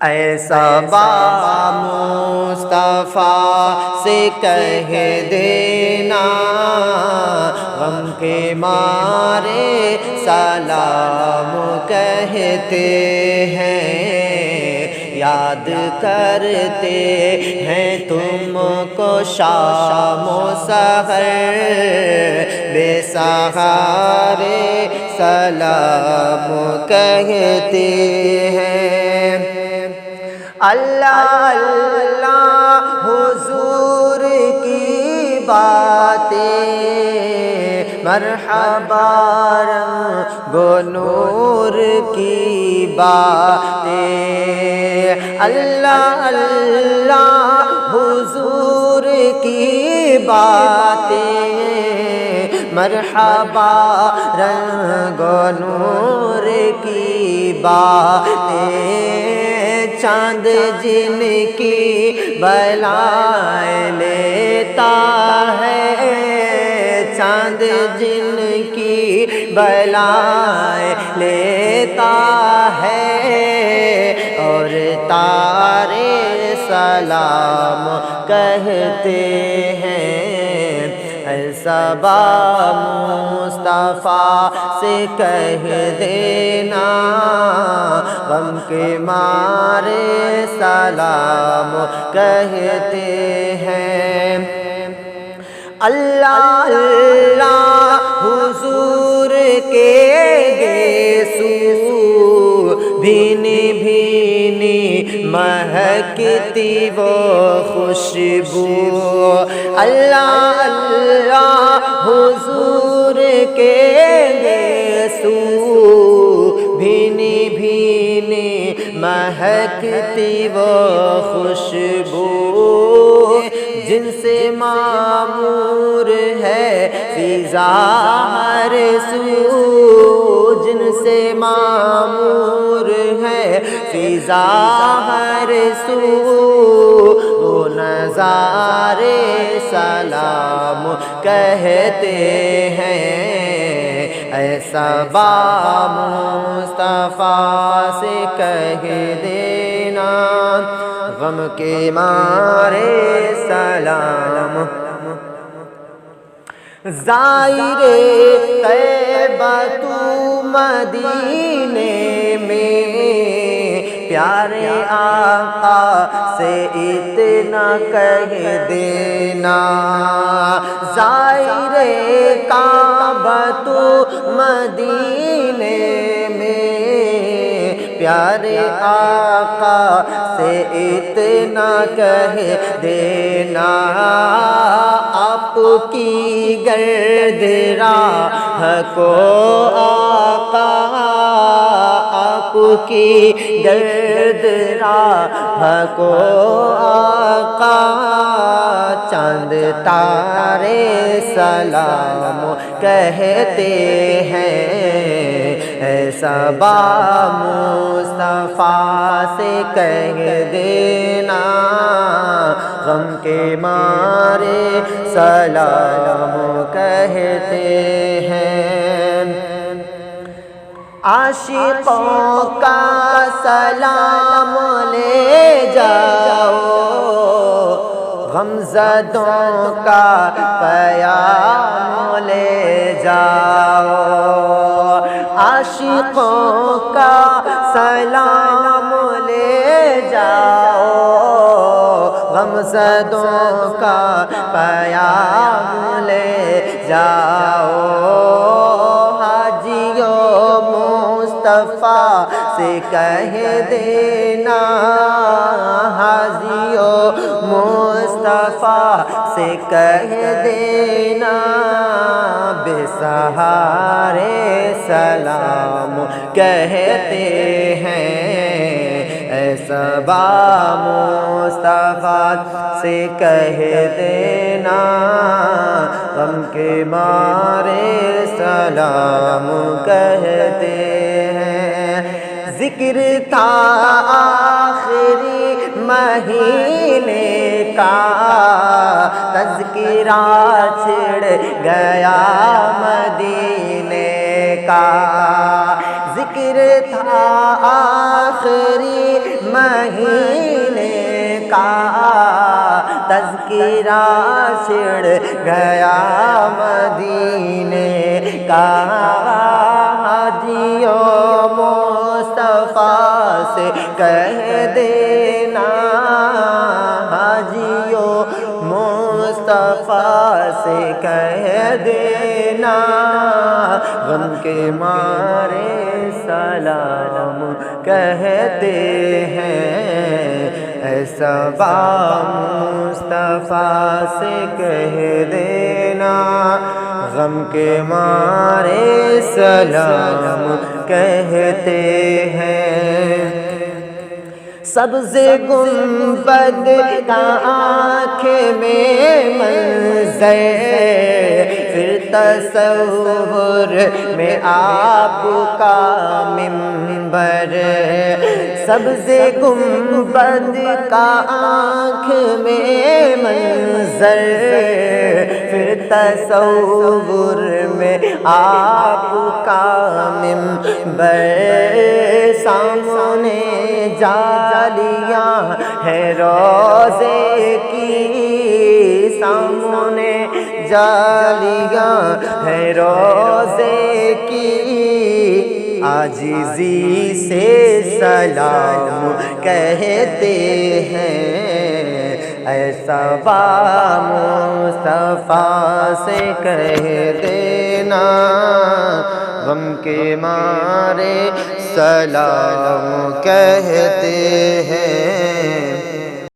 ایسا با مصطفیٰ سے کہہ دینا، غم کے مارے سلام کہتے ہیں، یاد کرتے ہیں تم کو شام و سحر، بے سہارے سلام کہتے ہیں۔ اللہ اللہ حضور کی باتیں، مرحبا رنگ و نور کی باتیں، اللہ اللہ حضور کی باتیں، مرحبا رنگ و نور کی باتیں، چاند جن کی بلائیں لیتا ہے، چاند جن کی بلائیں لیتا ہے، اور تارے سلام کہتے ہیں۔ ایسا با مصطفیٰ سے کہہ دینا، غم کے مارے سلام کہتے ہیں۔ اللہ اللہ حضور کے گیسو، بھینی بھینی مہکتی وہ خوشبو، اللہ اللہ حضور کے گیسو، بھینی بھینی مہکتی وہ خوشبو، جن سے معمور ہے فضا ہر سو، جن سے معمور ہے فضا ہر سو، وہ نظارے سلام کہتے ہیں۔ ایسا با مصطفیٰ سے کہہ دینا، غم کے مارے سلام۔ زائر طیبہ تو مدینے میں، پیارے آقا سے اتنا کہہ دینا، زائر کعبہ تو مدینے میں، پیارے آقا سے اتنا کہہ دینا، آپ کی گرد راہ کو آقا، آپ کی گرد راہ کو آقا، چاند تارے سلام کہتے ہیں۔ ایسا با مصطفیٰ سے کہہ دینا، غم کے مارے سلام کہتے ہیں۔ عاشقوں کا سلام لے جاؤ، غمزدوں کا پیام لے جاؤ، عاشقوں کا سلام لے جاؤ، غمزدوں کا پیام لے جاؤ، حاجیوں مصطفیٰ سے کہہ دینا، حاجیوں مصطفیٰ سے کہہ دینا، بے سہارے سلام کہتے ہیں۔ ایسا با مصطفیٰ سے کہہ دینا، غم کے مارے سلام کہتے ہیں۔ ذکر تھا آخری مہینے کا، تذکرہ چھڑ گیا مدینے کا، ذکر تھا آخری مہینے کا تذکرہ چھڑ گیا مدینے کا حاجیوں مصطفیٰ سے کہہ دینا حاجیوں مصطفیٰ سے کہہ دینا غم کے مارے سلام کہتے ہیں ایسا با مصطفیٰ سے کہہ دینا غم کے مارے سلام کہتے ہیں سبز گنبد کا آنکھ میں منظر پھر تصور میں آپ کا منبر سبز گنبد کا آنکھ میں منظر پھر تصور میں آپ کا منبر سامنے جالیاں ہے روزے کی سامنے جالیاں ہے روزے کی عاجزی سے سلام کہتے ہیں ایسا با مصطفیٰ سے کہہ دینا غم کے مارے سلام کہتے ہیں